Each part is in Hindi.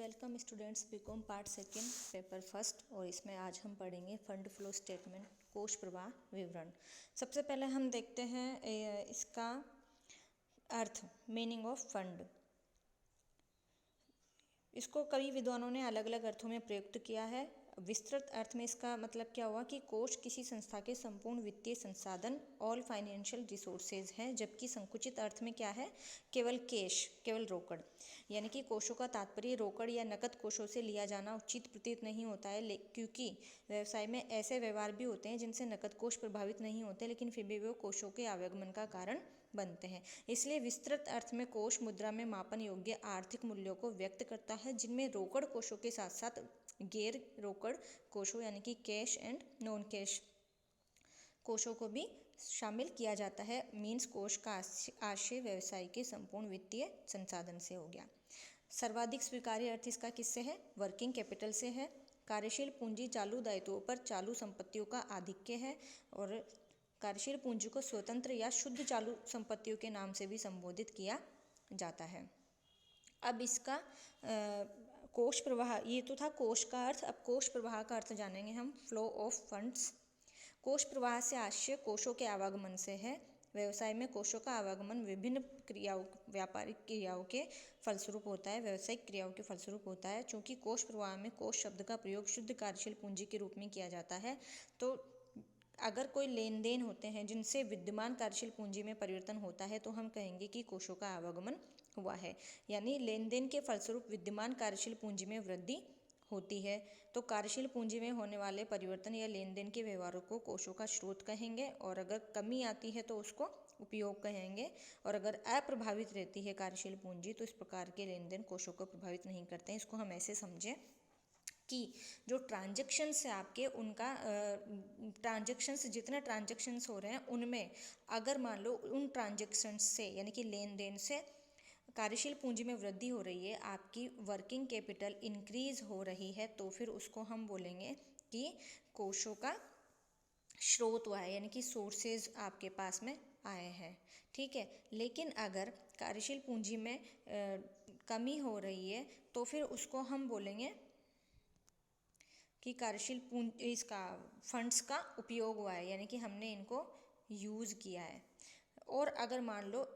Welcome students, BCom part second paper first. और इसमें आज हम पढ़ेंगे फंड फ्लो स्टेटमेंट, कोष प्रवाह विवरण। सबसे पहले हम देखते हैं इसका अर्थ, मीनिंग ऑफ फंड। इसको कई विद्वानों ने अलग अलग अर्थों में प्रयुक्त किया है। विस्तृत अर्थ में इसका मतलब क्या हुआ कि कोष किसी संस्था के संपूर्ण वित्तीय संसाधन, ऑल फाइनेंशियल रिसोर्सेज हैं, जबकि संकुचित अर्थ में क्या है, केवल कैश, केवल रोकड़। यानी कि कोषों का तात्पर्य रोकड़ या नकद कोषों से लिया जाना उचित प्रतीत नहीं होता है, क्योंकि व्यवसाय में ऐसे व्यवहार भी होते हैं जिनसे नकद कोष प्रभावित नहीं होते, लेकिन फिर भी वे कोषों के आवागमन का कारण बनते हैं। इसलिए विस्तृत अर्थ में कोष मुद्रा में मापन योग्य आर्थिक मूल्यों को व्यक्त करता है, जिनमें रोकड़ कोषों के साथ साथ गैर रोकड़ कोषों यानी कि कैश एंड नॉन कैश कोषों को भी शामिल किया जाता है। मीन्स कोष का आशय व्यवसाय के संपूर्ण वित्तीय संसाधन से हो गया। सर्वाधिक स्वीकार्य अर्थ इसका किससे है? वर्किंग कैपिटल से है। कार्यशील पूंजी चालू दायित्वों पर चालू संपत्तियों का आधिक्य है, और कार्यशील पूंजी को स्वतंत्र या शुद्ध चालू संपत्तियों के नाम से भी संबोधित किया जाता है। अब इसका कोष प्रवाह, ये तो था कोष का अर्थ। अब कोष प्रवाह का अर्थ जानेंगे हम, फ्लो ऑफ फंड्स। कोष प्रवाह से आशय कोषों के आवागमन से है। व्यवसाय में कोषों का आवागमन विभिन्न क्रियाओं, व्यापारिक क्रियाओं के फलस्वरूप होता है, व्यावसायिक क्रियाओं के फलस्वरूप होता है। चूँकि कोष प्रवाह में कोष शब्द का प्रयोग शुद्ध कार्यशील पूंजी के रूप में किया जाता है, तो अगर कोई लेन देन होते हैं जिनसे विद्यमान कार्यशील पूंजी में परिवर्तन होता है, तो हम कहेंगे कि कोषों का आवागमन हुआ है। यानी लेन देन के फलस्वरूप विद्यमान कार्यशील पूंजी में वृद्धि होती है, तो कार्यशील पूंजी में होने वाले परिवर्तन या लेन देन के व्यवहारों को कोषों का स्रोत कहेंगे, और अगर कमी आती है तो उसको उपयोग कहेंगे। और अगर अप्रभावित रहती है कार्यशील पूंजी, तो इस प्रकार के लेन देन कोषों को प्रभावित नहीं करते हैं। इसको हम ऐसे समझें कि जो ट्रांजैक्शंस है आपके, उनका ट्रांजैक्शंस, जितने ट्रांजैक्शंस हो रहे हैं उनमें अगर मान लो उन ट्रांजैक्शंस से यानी कि लेन देन से कार्यशील पूंजी में वृद्धि हो रही है, आपकी वर्किंग कैपिटल इंक्रीज हो रही है, तो फिर उसको हम बोलेंगे कि कोषों का स्रोत हुआ है, यानी कि सोर्सेज आपके पास में आए हैं। ठीक है। लेकिन अगर कार्यशील पूंजी में कमी हो रही है, तो फिर उसको हम बोलेंगे कि कार्यशील पूंजी, इसका फंड्स का उपयोग हुआ है, यानी कि हमने इनको यूज़ किया है। और अगर मान लो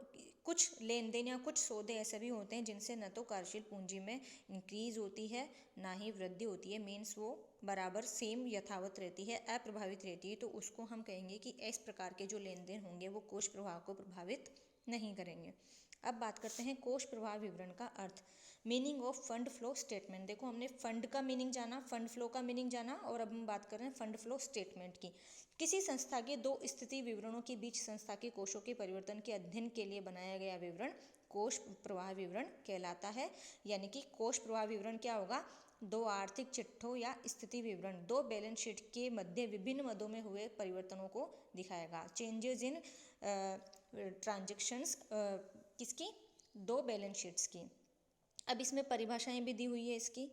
कुछ लेन देन या कुछ सौदे ऐसे भी होते हैं जिनसे न तो कार्यशील पूंजी में इंक्रीज होती है ना ही वृद्धि होती है, मीन्स वो बराबर सेम यथावत रहती है, अप्रभावित रहती है, तो उसको हम कहेंगे कि इस प्रकार के जो लेन देन होंगे वो कोष प्रवाह को प्रभावित नहीं करेंगे। अब बात करते हैं कोष प्रवाह विवरण का अर्थ, meaning of fund flow statement. देखो, हमने फंड का मीनिंग जाना, फंड फ्लो का मीनिंग जाना, और अब हम बात कर रहे हैं फंड फ्लो स्टेटमेंट की। किसी संस्था के दो स्थिति विवरणों के बीच संस्था के कोषों के परिवर्तन के अध्ययन के लिए बनाया गया विवरण कोष प्रवाह विवरण कहलाता है। यानी कि कोष प्रवाह विवरण क्या होगा? दो आर्थिक चिट्ठों या स्थिति विवरण, दो बैलेंस शीट के मध्य विभिन्न मदों में हुए परिवर्तनों को दिखाएगा। चेंजेस इन ट्रांजैक्शंस, किसकी? दो बैलेंस शीट्स की। अब इसमें परिभाषाएं भी दी हुई है इसकी,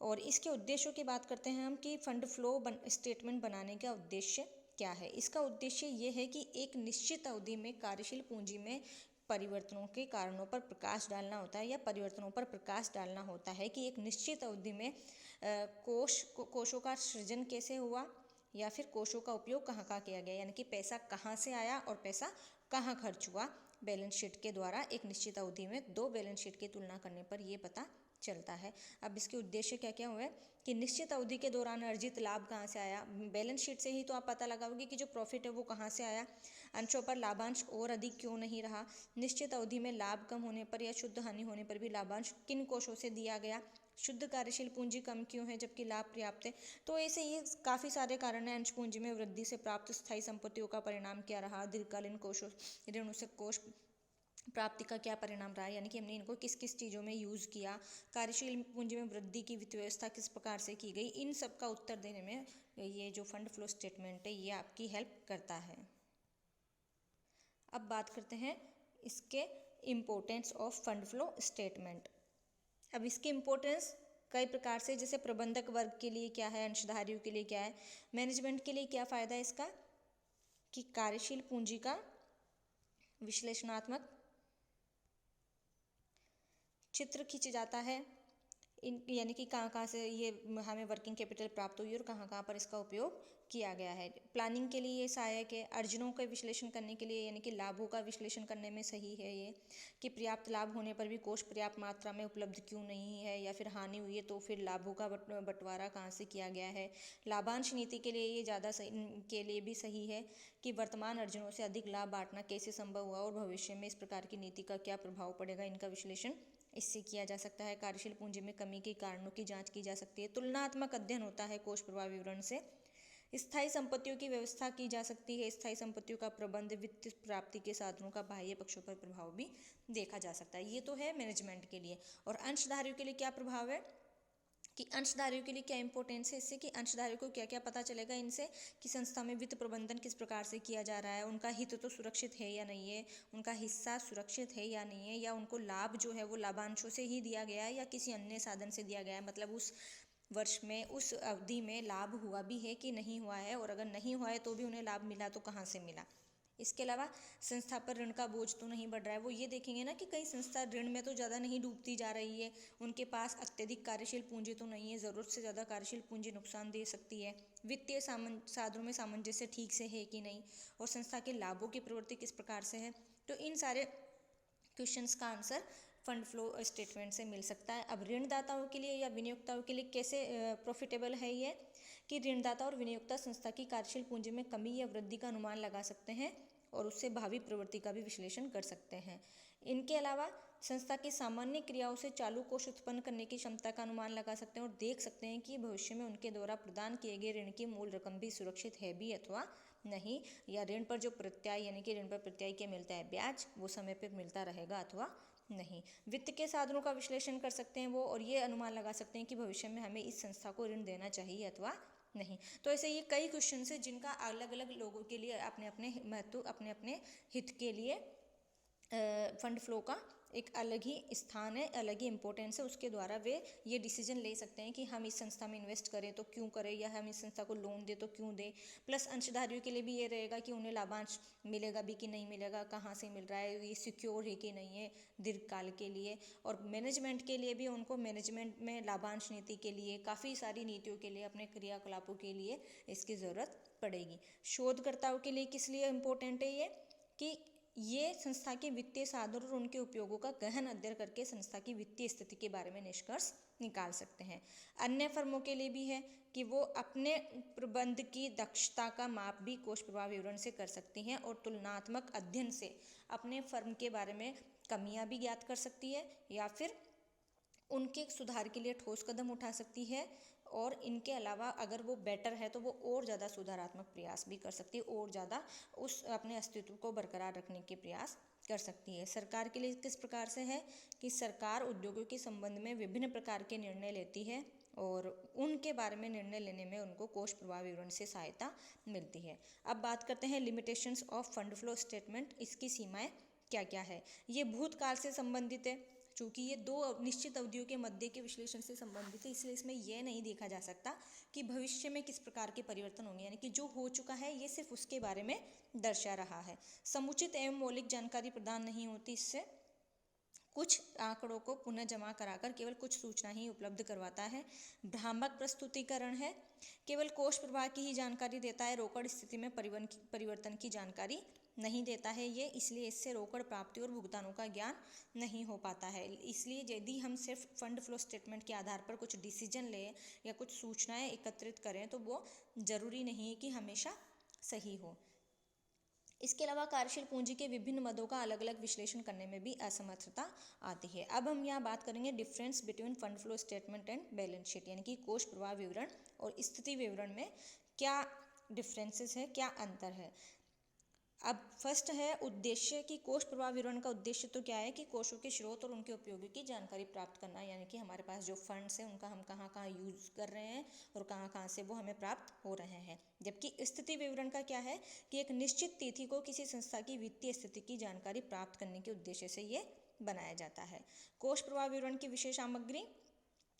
और इसके उद्देश्यों की बात करते हैं हम कि फंड फ्लो स्टेटमेंट बनाने का उद्देश्य क्या है। इसका उद्देश्य ये है कि एक निश्चित अवधि में कार्यशील पूंजी में परिवर्तनों के कारणों पर प्रकाश डालना होता है, या परिवर्तनों पर प्रकाश डालना होता है कि एक निश्चित अवधि में कोषों का सृजन कैसे हुआ, या फिर कोषों का उपयोग कहाँ कहाँ किया गया, यानी कि पैसा कहाँ से आया और पैसा कहाँ खर्च हुआ। बैलेंस शीट के द्वारा एक निश्चित अवधि में दो बैलेंस शीट की तुलना करने पर ये पता चलता है। अब इसके उद्देश्य क्या क्या हुए कि निश्चित अवधि के दौरान अर्जित लाभ कहाँ से आया, बैलेंस शीट से ही तो आप पता लगाओगे कि जो प्रॉफिट है वो कहाँ से आया। अंशों पर लाभांश और अधिक क्यों नहीं रहा, निश्चित अवधि में लाभ कम होने पर या शुद्ध हानि होने पर भी लाभांश किन कोषों से दिया गया, शुद्ध कार्यशील पूंजी कम क्यों है जबकि लाभ पर्याप्त है। तो ऐसे ये काफ़ी सारे कारण हैं। अंश पूंजी में वृद्धि से प्राप्त स्थायी संपत्तियों का परिणाम क्या रहा, दीर्घकालीन कोषों ऋणों से कोष प्राप्ति का क्या परिणाम रहा, यानी कि हमने इनको किस किस चीज़ों में यूज़ किया, कार्यशील पूंजी में वृद्धि की वित्त व्यवस्था किस प्रकार से की गई, इन सब का उत्तर देने में ये जो फंड फ्लो स्टेटमेंट है ये आपकी हेल्प करता है। अब बात करते हैं इसके importance of fund flow statement. अब इसकी इम्पोर्टेंस कई प्रकार से, जैसे प्रबंधक वर्ग के लिए क्या है, अंशधारियों के लिए क्या है, मैनेजमेंट के लिए क्या फ़ायदा है इसका कि कार्यशील पूंजी का विश्लेषणात्मक चित्र खींच जाता है, इन यानी कि कहाँ कहाँ से ये हमें वर्किंग कैपिटल प्राप्त हुई और कहाँ कहाँ पर इसका उपयोग किया गया है। प्लानिंग के लिए ये सहायक है। अर्जनों का विश्लेषण करने के लिए यानी कि लाभों का विश्लेषण करने में सही है ये, कि पर्याप्त लाभ होने पर भी कोष पर्याप्त मात्रा में उपलब्ध क्यों नहीं है, या फिर हानि हुई है तो फिर लाभों का बंटवारा कहाँ से किया गया है। लाभांश नीति के लिए ये ज़्यादा सही के लिए भी सही है कि वर्तमान अर्जनों से अधिक लाभ बांटना कैसे संभव हुआ और भविष्य में इस प्रकार की नीति का क्या प्रभाव पड़ेगा, इनका विश्लेषण इससे किया जा सकता है। कार्यशील पूंजी में कमी के कारणों की जांच की जा सकती है। तुलनात्मक अध्ययन होता है कोष प्रवाह विवरण से। स्थायी संपत्तियों की व्यवस्था की जा सकती है। स्थायी संपत्तियों का प्रबंध वित्त प्राप्ति के साधनों का बाह्य पक्षों पर प्रभाव भी देखा जा सकता है। ये तो है मैनेजमेंट के लिए। और अंशधारियों के लिए क्या प्रभाव है कि अंशधारियों के लिए क्या इंपॉर्टेंस है इससे, कि अंशधारियों को क्या क्या पता चलेगा इनसे, कि संस्था में वित्त प्रबंधन किस प्रकार से किया जा रहा है, उनका हित तो सुरक्षित है या नहीं है, उनका हिस्सा सुरक्षित है या नहीं है, या उनको लाभ जो है वो लाभांशों से ही दिया गया है या किसी अन्य साधन से दिया गया है, मतलब उस वर्ष में उस अवधि में लाभ हुआ भी है कि नहीं हुआ है, और अगर नहीं हुआ है तो भी उन्हें लाभ मिला तो कहाँ से मिला। इसके अलावा संस्था पर ऋण का बोझ तो नहीं बढ़ रहा है, वो ये देखेंगे ना कि कई संस्था ऋण में तो ज़्यादा नहीं डूबती जा रही है, उनके पास अत्यधिक कार्यशील पूंजी तो नहीं है, ज़रूरत से ज़्यादा कार्यशील पूंजी नुकसान दे सकती है, वित्तीय साधनों में सामंजस्य ठीक से है कि नहीं, और संस्था के लाभों की प्रवृत्ति किस प्रकार से है। तो इन सारे क्वेश्चंस का आंसर फंड फ्लो स्टेटमेंट से मिल सकता है। अब ऋणदाताओं के लिए या विनियोक्ताओं के लिए कैसे प्रॉफिटेबल है ये, कि ऋणदाता और विनियोक्ता संस्था की कार्यशील पूंजी में कमी या वृद्धि का अनुमान लगा सकते हैं और उससे भावी प्रवृत्ति का भी विश्लेषण कर सकते हैं। इनके अलावा संस्था की सामान्य क्रियाओं से चालू कोष उत्पन्न करने की क्षमता का अनुमान लगा सकते हैं और देख सकते हैं कि भविष्य में उनके द्वारा प्रदान किए गए ऋण की मूल रकम भी सुरक्षित है भी अथवा नहीं, या ऋण पर जो प्रत्याय यानी कि ऋण पर प्रत्याय क्या मिलता है ब्याज, वो समय पर मिलता रहेगा अथवा नहीं। वित्त के साधनों का विश्लेषण कर सकते हैं वो, और ये अनुमान लगा सकते हैं कि भविष्य में हमें इस संस्था को ऋण देना चाहिए अथवा नहीं। तो ऐसे ये कई क्वेश्चन है जिनका अलग अलग लोगों के लिए अपने अपने महत्व, अपने अपने हित के लिए फंड फ्लो का एक अलग ही स्थान है, अलग ही इम्पोर्टेंस है। उसके द्वारा वे ये डिसीजन ले सकते हैं कि हम इस संस्था में इन्वेस्ट करें तो क्यों करें, या हम इस संस्था को लोन दें तो क्यों दें। प्लस अंशधारियों के लिए भी ये रहेगा कि उन्हें लाभांश मिलेगा भी कि नहीं मिलेगा, कहाँ से मिल रहा है, ये सिक्योर है कि नहीं है दीर्घकाल के लिए। और मैनेजमेंट के लिए भी उनको मैनेजमेंट में लाभांश नीति के लिए, काफ़ी सारी नीतियों के लिए, अपने क्रियाकलापों के लिए इसकी ज़रूरत पड़ेगी। शोधकर्ताओं के लिए किस लिए इम्पोर्टेंट है ये, कि ये संस्था के वित्तीय साधन और उनके उपयोगों का गहन अध्ययन करके संस्था की वित्तीय स्थिति के बारे में निष्कर्ष निकाल सकते हैं। अन्य फर्मों के लिए भी है कि वो अपने प्रबंध की दक्षता का माप भी कोष प्रवाह विवरण से कर सकती हैं और तुलनात्मक अध्ययन से अपने फर्म के बारे में कमियां भी ज्ञात कर सकती है या फिर उनके सुधार के लिए ठोस कदम उठा सकती है। और इनके अलावा अगर वो बेटर है तो वो और ज़्यादा सुधारात्मक प्रयास भी कर सकती है, और ज़्यादा उस अपने अस्तित्व को बरकरार रखने के प्रयास कर सकती है। सरकार के लिए किस प्रकार से है, कि सरकार उद्योगों के संबंध में विभिन्न प्रकार के निर्णय लेती है और उनके बारे में निर्णय लेने में उनको कोष प्रवाह विवरण से सहायता मिलती है। अब बात करते हैं limitations of fund flow statement, इसकी सीमाएं क्या क्या है। ये भूतकाल से संबंधित है, चूँकि ये दो निश्चित अवधियों के मध्य के विश्लेषण से संबंधित है, इसलिए इसमें यह नहीं देखा जा सकता कि भविष्य में किस प्रकार के परिवर्तन होंगे, यानी कि जो हो चुका है ये सिर्फ उसके बारे में दर्शा रहा है। समुचित एवं मौलिक जानकारी प्रदान नहीं होती, इससे कुछ आंकड़ों को पुनः जमा कराकर केवल कुछ सूचना ही उपलब्ध करवाता है। भ्रामक प्रस्तुतिकरण है, केवल कोष प्रवाह की ही जानकारी देता है, रोकड़ स्थिति में परिवर्तन की जानकारी नहीं देता है ये, इसलिए इससे रोकड़ प्राप्ति और भुगतानों का ज्ञान नहीं हो पाता है। इसलिए यदि हम सिर्फ फंड फ्लो स्टेटमेंट के आधार पर कुछ डिसीजन लें या कुछ सूचनाएं एकत्रित करें तो वो ज़रूरी नहीं है कि हमेशा सही हो। इसके अलावा कार्यशील पूंजी के विभिन्न मदों का अलग अलग विश्लेषण करने में भी असमर्थता आती है। अब हम यहाँ बात करेंगे difference between fund flow statement and balance sheet, यानी कि कोष प्रवाह विवरण और स्थिति विवरण में क्या डिफरेंसेस है, क्या अंतर है। अब फर्स्ट है उद्देश्य, कि कोष प्रवाह विवरण का उद्देश्य तो क्या है कि कोषों के स्रोत और उनके उपयोगों की जानकारी प्राप्त करना, यानी कि हमारे पास जो फंड्स हैं उनका हम कहाँ कहाँ यूज़ कर रहे हैं और कहाँ कहाँ से वो हमें प्राप्त हो रहे हैं। जबकि स्थिति विवरण का क्या है कि एक निश्चित तिथि को किसी संस्था की वित्तीय स्थिति की जानकारी प्राप्त करने के उद्देश्य से ये बनाया जाता है। कोष प्रवाह विवरण की विशेष सामग्री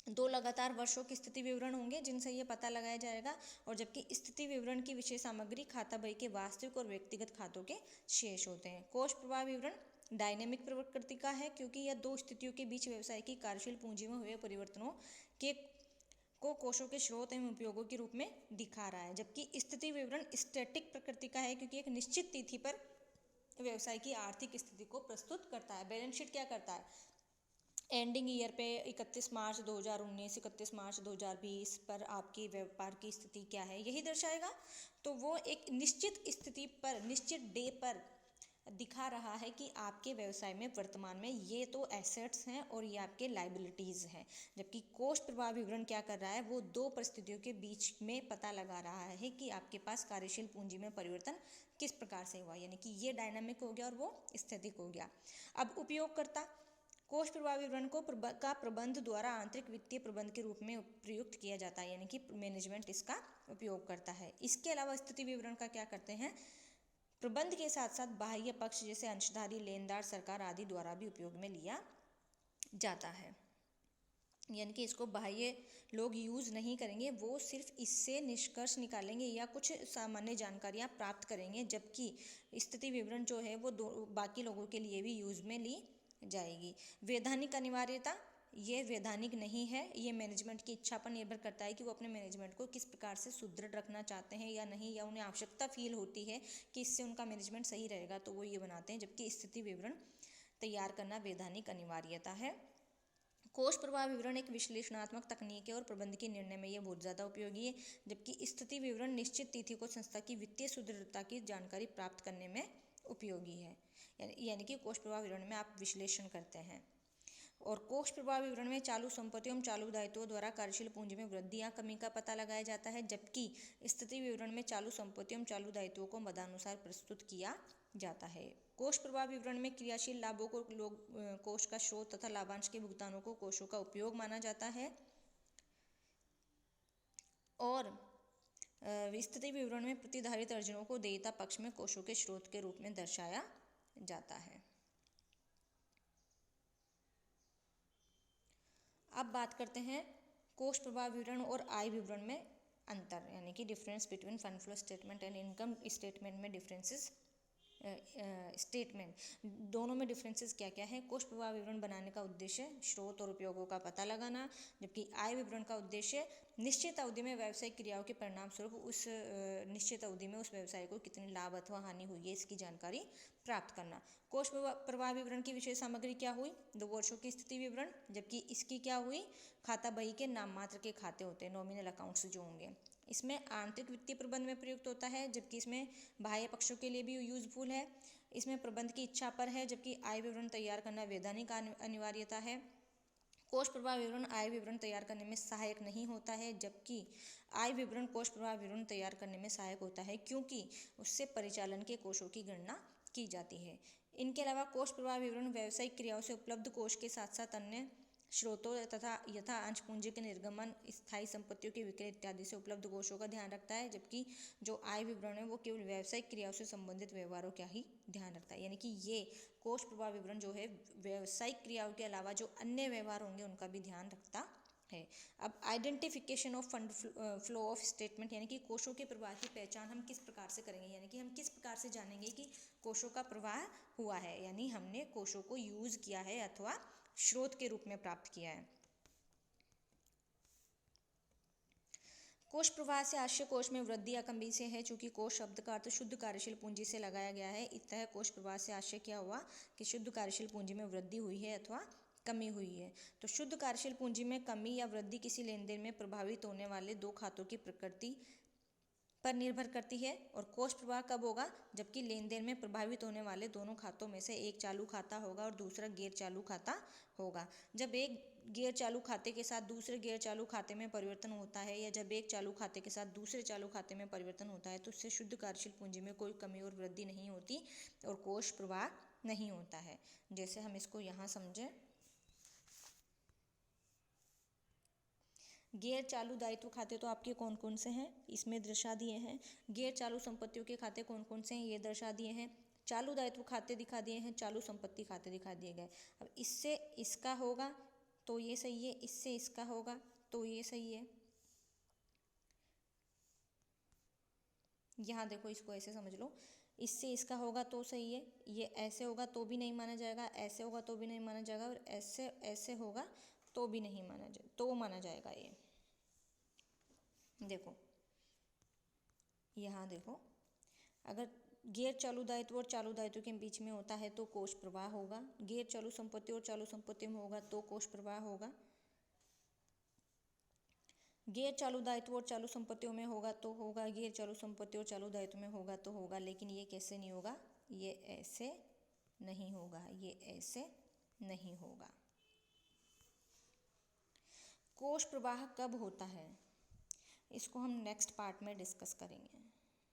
2 लगातार वर्षों की स्थिति विवरण होंगे जिनसे ये पता लगाया जाएगा, और जबकि स्थिति विवरण की विशेष सामग्री खाता बही के वास्तविक और व्यक्तिगत खातों के शेष होते हैं। कोष प्रवाह विवरण डायनेमिक प्रकृति का है क्योंकि यह दो स्थितियों के बीच व्यवसाय की कार्यशील पूंजी में हुए परिवर्तनों के को कोषों के स्रोत एवं उपयोगों के रूप में दिखा रहा है। जबकि स्थिति विवरण स्टैटिक प्रकृति का है क्योंकि एक निश्चित तिथि पर व्यवसाय की आर्थिक स्थिति को प्रस्तुत करता है। बैलेंस शीट क्या करता है, एंडिंग ईयर पे 31 मार्च 2019, 31 मार्च 2020 पर आपकी व्यापार की स्थिति क्या है यही दर्शाएगा। तो वो एक निश्चित स्थिति पर, निश्चित डे पर दिखा रहा है कि आपके व्यवसाय में वर्तमान में ये तो एसेट्स हैं और ये आपके लाइबिलिटीज़ हैं। जबकि कोष प्रवाह विवरण क्या कर रहा है, वो दो परिस्थितियों के बीच में पता लगा रहा है कि आपके पास कार्यशील पूंजी में परिवर्तन किस प्रकार से हुआ, यानी कि ये डायनामिक हो गया और वो स्थितिक हो गया। अब उपयोगकर्ता कोष प्रवाह विवरण को प्रबंध द्वारा आंतरिक वित्तीय प्रबंध के रूप में प्रयुक्त किया जाता है, यानी कि मैनेजमेंट इसका उपयोग करता है। इसके अलावा स्थिति विवरण का क्या करते हैं, प्रबंध के साथ साथ बाह्य पक्ष जैसे अंशधारी, लेनदार, सरकार आदि द्वारा भी उपयोग में लिया जाता है। यानी कि इसको बाह्य लोग यूज़ नहीं करेंगे, वो सिर्फ इससे निष्कर्ष निकालेंगे या कुछ सामान्य जानकारियाँ प्राप्त करेंगे। जबकि स्थिति विवरण जो है वो बाकी लोगों के लिए भी यूज़ में ली जाएगी। वैधानिक अनिवार्यता, ये वैधानिक नहीं है, ये मैनेजमेंट की इच्छा पर निर्भर करता है कि वो अपने मैनेजमेंट को किस प्रकार से सुदृढ़ रखना चाहते हैं या नहीं, या उन्हें आवश्यकता फील होती है कि इससे उनका मैनेजमेंट सही रहेगा तो वो ये बनाते हैं। जबकि स्थिति विवरण तैयार करना वैधानिक अनिवार्यता है। कोष प्रवाह विवरण एक विश्लेषणात्मक तकनीक है और प्रबंध के निर्णय में ये बहुत ज़्यादा उपयोगी है। जबकि स्थिति विवरण निश्चित तिथि को संस्था की वित्तीय सुदृढ़ता की जानकारी प्राप्त करने में उपयोगी है। यानी कि कोष प्रवाह विवरण में आप विश्लेषण करते हैं। और कोष प्रवाह विवरण में चालू संपत्तियों एवं चालू दायित्वों द्वारा कार्यशील पूंजी में वृद्धि या कमी का पता लगाया जाता है। जबकि स्थिति विवरण में चालू संपत्तियों एवं चालू दायित्वों को मदानुसार प्रस्तुत किया जाता है। कोष प्रवाह विवरण में क्रियाशील लाभों को कोष का स्रोत तथा लाभांश के भुगतानों को कोषों का उपयोग माना जाता है। और स्थिति विवरण में प्रतिधारित अर्जनों को देयता पक्ष में कोषों के स्रोत के रूप में दर्शाया जाता है। अब बात करते हैं कोष प्रवाह विवरण और आय विवरण में अंतर, यानी कि difference between fund flow statement and income statement में डिफरेंसेस स्टेटमेंट, दोनों में डिफरेंसेस क्या क्या है। कोष प्रवाह विवरण बनाने का उद्देश्य स्रोत और उपयोगों का पता लगाना, जबकि आय विवरण का उद्देश्य निश्चित अवधि में व्यावसायिक क्रियाओं के परिणाम स्वरूप उस निश्चित अवधि में उस व्यवसाय को कितनी लाभ अथवा हानि हुई है इसकी जानकारी प्राप्त करना। कोष प्रवाह विवरण की विशेष सामग्री क्या हुई, 2 वर्षों की स्थिति विवरण, जबकि इसकी क्या हुई, खाता बही के नाम मात्र के खाते होते हैं, नॉमिनल अकाउंट्स जो होंगे। इसमें आंतरिक वित्तीय प्रबंध में प्रयुक्त होता है, जबकि इसमें बाह्य पक्षों के लिए भी यूजफुल है। इसमें प्रबंध की इच्छा पर है, जबकि आय विवरण तैयार करना वैधानिक अनिवार्यता है। कोष प्रवाह विवरण आय विवरण तैयार करने में सहायक नहीं होता है, जबकि आय विवरण कोष प्रवाह विवरण तैयार करने में सहायक होता है क्योंकि उससे परिचालन के कोषों की गणना की जाती है। इनके अलावा कोष प्रवाह विवरण व्यावसायिक क्रियाओं से उपलब्ध कोष के साथ साथ अन्य स्रोतों तथा यथा अंश पूंजी के निर्गमन, स्थायी संपत्तियों के विक्रय इत्यादि से उपलब्ध कोषों का ध्यान रखता है। जबकि जो आय विवरण है वो केवल व्यावसायिक क्रियाओं से संबंधित व्यवहारों का ही ध्यान रखता है, यानी कि ये कोष प्रवाह विवरण जो है व्यावसायिक क्रियाओं के अलावा जो अन्य व्यवहार होंगे उनका भी ध्यान रखता है। अब identification of fund flow of statement, यानी कि कोषों के प्रवाह की पहचान हम किस प्रकार से करेंगे, यानी कि हम किस प्रकार से जानेंगे कि कोषों का प्रवाह हुआ है, यानी हमने कोषों को यूज किया है अथवा स्रोत के रूप में प्राप्त किया है। कोष प्रवाह से आशय कोष में वृद्धि या कमी से है, चूंकि कोष शब्द का अर्थ शुद्ध कार्यशील पूंजी से लगाया गया है। इस तरह कोष प्रवाह से आशय क्या हुआ कि शुद्ध कार्यशील पूंजी में वृद्धि हुई है अथवा कमी हुई है। तो शुद्ध कार्यशील पूंजी में कमी या वृद्धि किसी लेन देन में प्रभावित होने वाले दो खातों की प्रकृति पर निर्भर करती है। और कोष प्रवाह कब होगा, जबकि लेन देन में प्रभावित होने वाले दोनों खातों में से एक चालू खाता होगा और दूसरा गैर चालू खाता होगा। जब एक गैर चालू खाते के साथ दूसरे गैर चालू खाते में परिवर्तन होता है या जब एक चालू खाते के साथ दूसरे चालू खाते में परिवर्तन होता है तो उससे शुद्ध कार्यशील पूंजी में कोई कमी और वृद्धि नहीं होती और कोष प्रवाह नहीं होता है। जैसे हम इसको यहाँ समझें, गैर चालू दायित्व खाते तो आपके कौन कौन से हैं, इसमें दर्शा दिए हैं। गैर चालू संपत्तियों के खाते कौन कौन से हैं, ये दर्शा दिए हैं। चालू दायित्व खाते दिखा दिए हैं, चालू संपत्ति खाते दिखा दिए गए। अब इससे इसका होगा तो ये सही है, इससे इसका होगा तो ये सही है। यहाँ देखो, इसको ऐसे समझ लो, इससे इसका होगा तो सही है, ये ऐसे होगा तो भी नहीं माना जाएगा, ऐसे होगा तो भी नहीं माना जाएगा, और ऐसे ऐसे होगा तो भी नहीं माना जाए, तो माना जाएगा ये। देखो यहाँ देखो, अगर गैर चालू दायित्व और चालू दायित्व के बीच में होता है तो कोष प्रवाह होगा, गैर चालू संपत्ति और चालू संपत्ति में होगा तो कोष प्रवाह होगा, गैर चालू दायित्व और चालू संपत्तियों में होगा तो होगा, गैर चालू संपत्ति और चालू दायित्व में होगा तो होगा, लेकिन ये कैसे नहीं होगा, ये ऐसे नहीं होगा, ये ऐसे नहीं होगा। कोष प्रवाह कब होता है, इसको हम नेक्स्ट पार्ट में डिस्कस करेंगे।